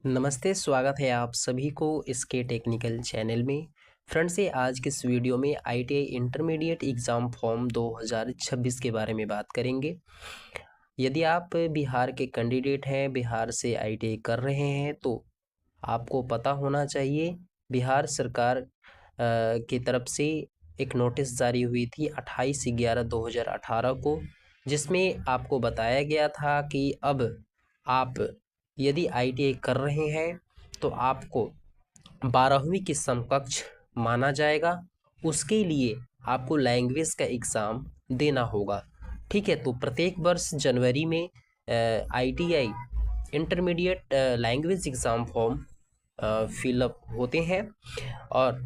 नमस्ते, स्वागत है आप सभी को इसके टेक्निकल चैनल में। फ्रेंड्स, से आज के इस वीडियो में आईटीआई इंटरमीडिएट एग्ज़ाम फॉर्म 2026 के बारे में बात करेंगे। यदि आप बिहार के कैंडिडेट हैं, बिहार से आईटीआई कर रहे हैं, तो आपको पता होना चाहिए बिहार सरकार की तरफ से एक नोटिस जारी हुई थी 28/11/2018 को, जिसमें आपको बताया गया था कि अब आप यदि आईटीआई कर रहे हैं तो आपको 12वीं के समकक्ष माना जाएगा। उसके लिए आपको लैंग्वेज का एग्ज़ाम देना होगा। ठीक है, तो प्रत्येक वर्ष जनवरी में ITI intermediate language exam form fill up होते हैं और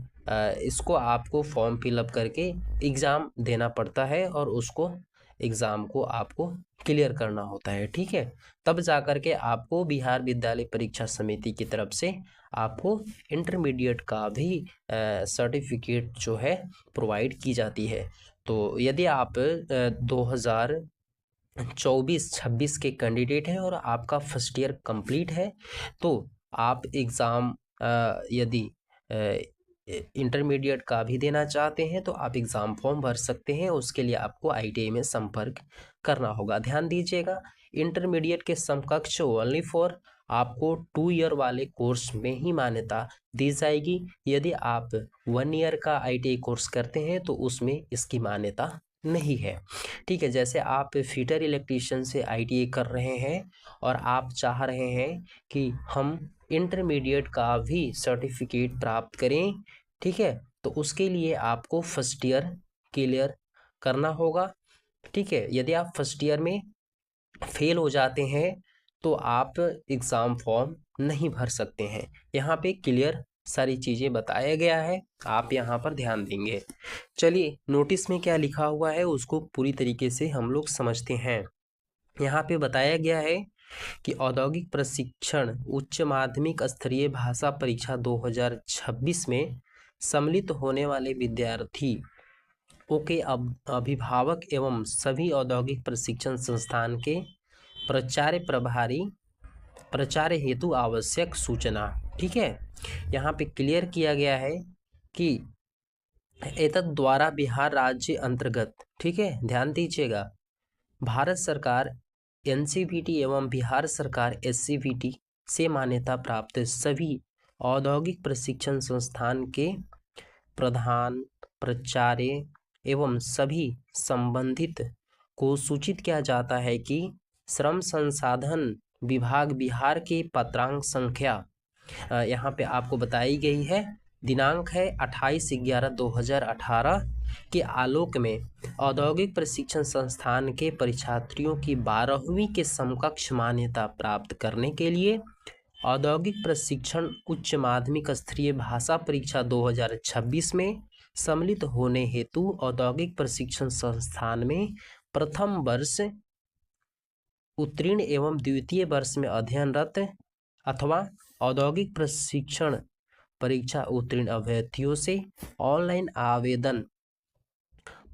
इसको आपको फॉर्म फिलअप करके एग्ज़ाम देना पड़ता है और उसको एग्ज़ाम को आपको क्लियर करना होता है। ठीक है, तब जा कर के आपको बिहार विद्यालय परीक्षा समिति की तरफ से आपको इंटरमीडिएट का भी सर्टिफिकेट जो है प्रोवाइड की जाती है। तो यदि आप 2024-26 के कैंडिडेट हैं और आपका फर्स्ट ईयर कंप्लीट है, तो आप एग्ज़ाम यदि इंटरमीडिएट का भी देना चाहते हैं तो आप एग्ज़ाम फॉर्म भर सकते हैं। उसके लिए आपको आईटीआई में संपर्क करना होगा। ध्यान दीजिएगा, इंटरमीडिएट के समकक्ष ओनली फॉर आपको 2 ईयर वाले कोर्स में ही मान्यता दी जाएगी। यदि आप 1 ईयर का आईटीआई कोर्स करते हैं तो उसमें इसकी मान्यता नहीं है। ठीक है, जैसे आप फिटर इलेक्ट्रीशियन से आईटीआई कर रहे हैं और आप चाह रहे हैं कि हम इंटरमीडिएट का भी सर्टिफिकेट प्राप्त करें, ठीक है, तो उसके लिए आपको फर्स्ट ईयर क्लियर करना होगा। ठीक है, यदि आप फर्स्ट ईयर में फेल हो जाते हैं तो आप एग्ज़ाम फॉर्म नहीं भर सकते हैं। यहाँ पे क्लियर सारी चीज़ें बताया गया है, आप यहाँ पर ध्यान देंगे। चलिए, नोटिस में क्या लिखा हुआ है उसको पूरी तरीके से हम लोग समझते हैं। यहाँ पे बताया गया है कि औद्योगिक प्रशिक्षण उच्च माध्यमिक स्तरीय भाषा परीक्षा 2026 में सम्मिलित होने वाले विद्यार्थी के अभिभावक एवं सभी औद्योगिक प्रशिक्षण संस्थान के प्रचार्य हेतु आवश्यक सूचना। ठीक है, यहाँ पे क्लियर किया गया है कि एतद द्वारा बिहार राज्य अंतर्गत, ठीक है, ध्यान दीजिएगा, भारत सरकार एनसीवीटी एवं बिहार सरकार एससीवीटी से मान्यता प्राप्त सभी औद्योगिक प्रशिक्षण संस्थान के प्रधान, प्राचार्य एवं सभी संबंधित को सूचित किया जाता है कि श्रम संसाधन विभाग बिहार के पत्रांक संख्या यहाँ पे आपको बताई गई है, दिनांक है 28/11/2018 के आलोक में औद्योगिक प्रशिक्षण संस्थान के परीक्षार्थियों की 12वीं के समकक्ष मान्यता प्राप्त करने के लिए औद्योगिक प्रशिक्षण उच्च माध्यमिक स्तरीय भाषा परीक्षा 2026 में सम्मिलित होने हेतु औद्योगिक प्रशिक्षण संस्थान में प्रथम वर्ष उत्तीर्ण एवं द्वितीय वर्ष में अध्ययनरत अथवा औद्योगिक प्रशिक्षण परीक्षा उत्तीर्ण अभ्यर्थियों से ऑनलाइन आवेदन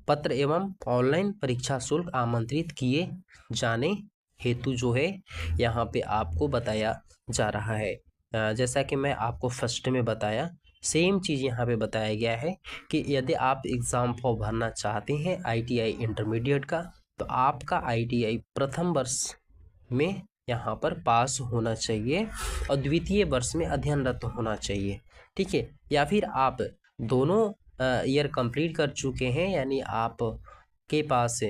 पत्र एवं ऑनलाइन परीक्षा शुल्क आमंत्रित किए जाने हेतु जो है यहाँ पे आपको बताया जा रहा है। जैसा कि मैं आपको फर्स्ट में बताया, सेम चीज़ यहाँ पे बताया गया है कि यदि आप एग्ज़ाम फॉर्म भरना चाहते हैं आईटीआई इंटरमीडिएट का, तो आपका आईटीआई प्रथम वर्ष में यहाँ पर पास होना चाहिए और द्वितीय वर्ष में अध्ययनरत होना चाहिए। ठीक है, या फिर आप दोनों ईयर कंप्लीट कर चुके हैं, यानी आप के पास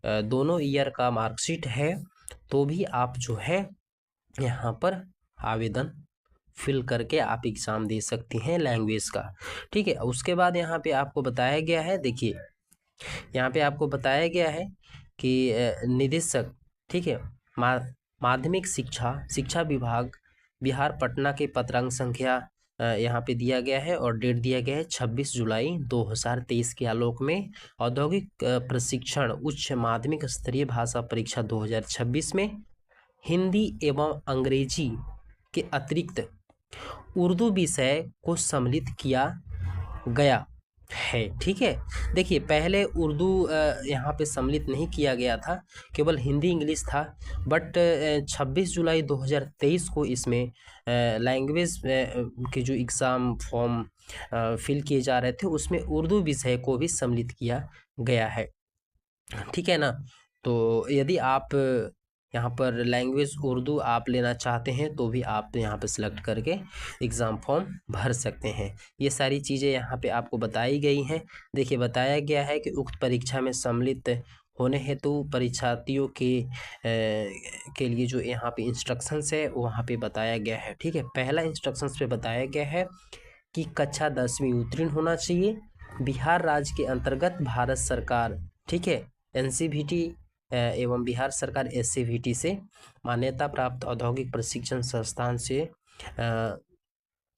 दोनों ईयर का मार्कशीट है, तो भी आप जो है यहाँ पर आवेदन फिल करके आप एग्ज़ाम दे सकती हैं लैंग्वेज का। ठीक है, उसके बाद यहाँ पे आपको बताया गया है, देखिए यहाँ पे आपको बताया गया है कि निदेशक, ठीक है, माध्यमिक शिक्षा विभाग बिहार पटना के पत्रांक संख्या यहाँ पे दिया गया है और डेट दिया गया है 26 जुलाई 2023 के आलोक में औद्योगिक प्रशिक्षण उच्च माध्यमिक स्तरीय भाषा परीक्षा 2026 में हिंदी एवं अंग्रेजी के अतिरिक्त उर्दू विषय को सम्मिलित किया गया। है। ठीक है, देखिए पहले उर्दू यहाँ पे सम्मिलित नहीं किया गया था, केवल हिंदी इंग्लिश था। बट 26 जुलाई 2023 को इसमें लैंग्वेज के जो एग्ज़ाम फॉर्म फिल किए जा रहे थे उसमें उर्दू विषय को भी सम्मिलित किया गया है। ठीक है ना। तो यदि आप यहाँ पर लैंग्वेज उर्दू आप लेना चाहते हैं तो भी आप यहाँ पे सिलेक्ट करके एग्ज़ाम फॉर्म भर सकते हैं। ये सारी चीज़ें यहाँ पे आपको बताई गई हैं। देखिए बताया गया है कि उक्त परीक्षा में सम्मिलित होने हेतु परीक्षार्थियों के लिए जो यहाँ पे इंस्ट्रक्शंस है वहाँ पे बताया गया है। ठीक है, पहला इंस्ट्रक्शंस पे बताया गया है कि कक्षा 10वीं उत्तीर्ण होना चाहिए। बिहार राज्य के अंतर्गत भारत सरकार, ठीक है, NCVT एवं बिहार सरकार SCVT से मान्यता प्राप्त औद्योगिक प्रशिक्षण संस्थान से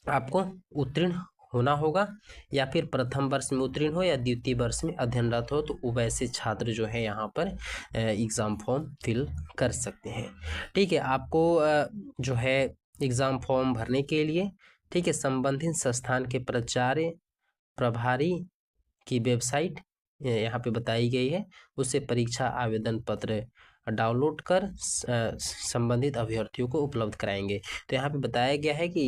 आपको उत्तीर्ण होना होगा, या फिर प्रथम वर्ष में उत्तीर्ण हो या द्वितीय वर्ष में अध्ययनरत हो, तो वैसे छात्र जो है यहाँ पर एग्ज़ाम फॉर्म फिल कर सकते हैं। ठीक है, आपको जो है एग्ज़ाम फॉर्म भरने के लिए, ठीक है, संबंधित संस्थान के प्राचार्य प्रभारी की वेबसाइट यहाँ पे बताई गई है, उससे परीक्षा आवेदन पत्र डाउनलोड कर संबंधित अभ्यर्थियों को उपलब्ध कराएंगे। तो यहाँ पे बताया गया है कि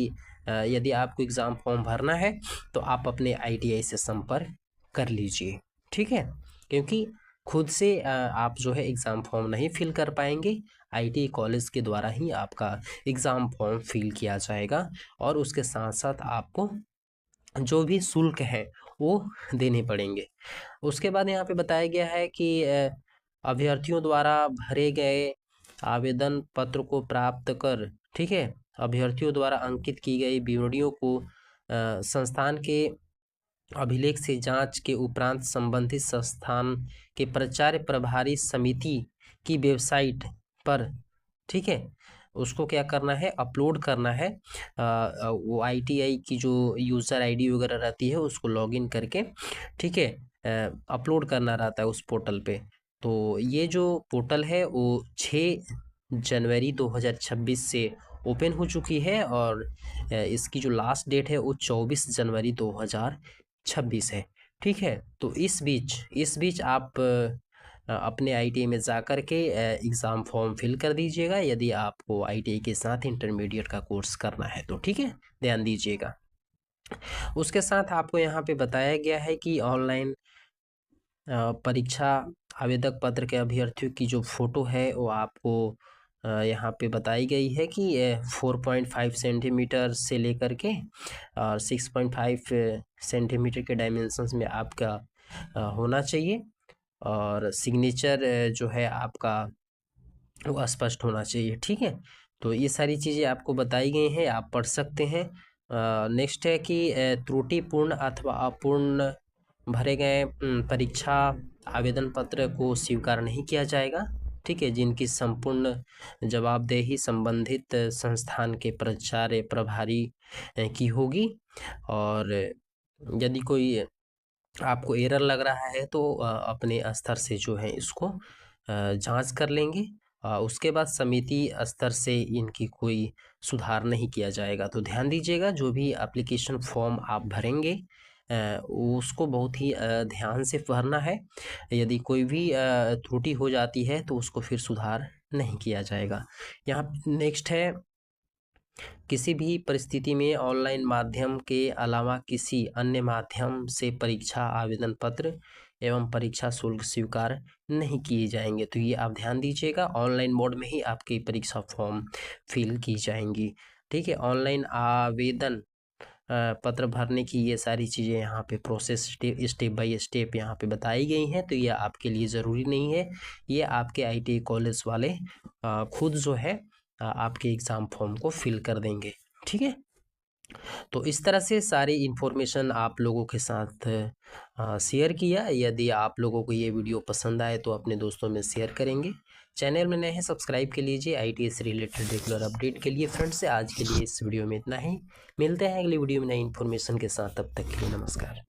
यदि आपको एग्ज़ाम फॉर्म भरना है तो आप अपने ITI से संपर्क कर लीजिए। ठीक है, क्योंकि खुद से आप जो है एग्ज़ाम फॉर्म नहीं फिल कर पाएंगे, ITI कॉलेज के द्वारा ही आपका एग्ज़ाम फॉर्म फिल किया जाएगा और उसके साथ साथ आपको जो भी शुल्क है वो देने पड़ेंगे। उसके बाद यहाँ पे बताया गया है कि अभ्यर्थियों द्वारा भरे गए आवेदन पत्र को प्राप्त कर, ठीक है, अभ्यर्थियों द्वारा अंकित की गई विवरणियों को संस्थान के अभिलेख से जांच के उपरांत संबंधित संस्थान के प्राचार्य प्रभारी समिति की वेबसाइट पर, ठीक है, उसको क्या करना है, अपलोड करना है। वो ITI की जो यूज़र ID वगैरह रहती है उसको लॉगिन करके, ठीक है, अपलोड करना रहता है उस पोर्टल पे। तो ये जो पोर्टल है वो 6 जनवरी 2026 से ओपन हो चुकी है और इसकी जो लास्ट डेट है वो 24 जनवरी 2026 है। ठीक है, तो इस बीच आप अपने ITI में जा कर के एग्ज़ाम फॉर्म फिल कर दीजिएगा, यदि आपको ITI के साथ इंटरमीडिएट का कोर्स करना है तो। ठीक है, ध्यान दीजिएगा। उसके साथ आपको यहाँ पे बताया गया है कि ऑनलाइन परीक्षा आवेदक पत्र के अभ्यर्थियों की जो फ़ोटो है वो आपको यहाँ पे बताई गई है कि 4.5 सेंटीमीटर से लेकर के 6.5 सेंटीमीटर के डायमेंशंस में आपका होना चाहिए और सिग्नेचर जो है आपका वो स्पष्ट होना चाहिए। ठीक है, तो ये सारी चीज़ें आपको बताई गई हैं, आप पढ़ सकते हैं। नेक्स्ट है कि त्रुटिपूर्ण अथवा अपूर्ण भरे गए परीक्षा आवेदन पत्र को स्वीकार नहीं किया जाएगा। ठीक है, जिनकी संपूर्ण जवाबदेही संबंधित संस्थान के प्राचार्य प्रभारी की होगी, और यदि कोई आपको एरर लग रहा है तो अपने स्तर से जो है इसको जांच कर लेंगे। उसके बाद समिति स्तर से इनकी कोई सुधार नहीं किया जाएगा। तो ध्यान दीजिएगा, जो भी एप्लीकेशन फॉर्म आप भरेंगे उसको बहुत ही ध्यान से भरना है। यदि कोई भी त्रुटि हो जाती है तो उसको फिर सुधार नहीं किया जाएगा। यहाँ नेक्स्ट है, किसी भी परिस्थिति में ऑनलाइन माध्यम के अलावा किसी अन्य माध्यम से परीक्षा आवेदन पत्र एवं परीक्षा शुल्क स्वीकार नहीं किए जाएंगे। तो ये आप ध्यान दीजिएगा, ऑनलाइन मोड में ही आपकी परीक्षा फॉर्म फिल की जाएंगी। ठीक है, ऑनलाइन आवेदन पत्र भरने की ये सारी चीज़ें यहाँ पे प्रोसेस स्टेप बाय स्टेप यहाँ पे बताई गई हैं। तो ये आपके लिए ज़रूरी नहीं है, ये आपके ITI कॉलेज वाले खुद जो है आपके एग्ज़ाम फॉर्म को फिल कर देंगे। ठीक है, तो इस तरह से सारी इन्फॉर्मेशन आप लोगों के साथ शेयर किया। यदि आप लोगों को ये वीडियो पसंद आए तो अपने दोस्तों में शेयर करेंगे। चैनल में नए हैं सब्सक्राइब के लीजिए ITI से रिलेटेड रेगुलर अपडेट के लिए। फ्रेंड्स, आज के लिए इस वीडियो में इतना ही, मिलते हैं अगली वीडियो में नई इन्फॉर्मेशन के साथ, तब तक के लिए नमस्कार।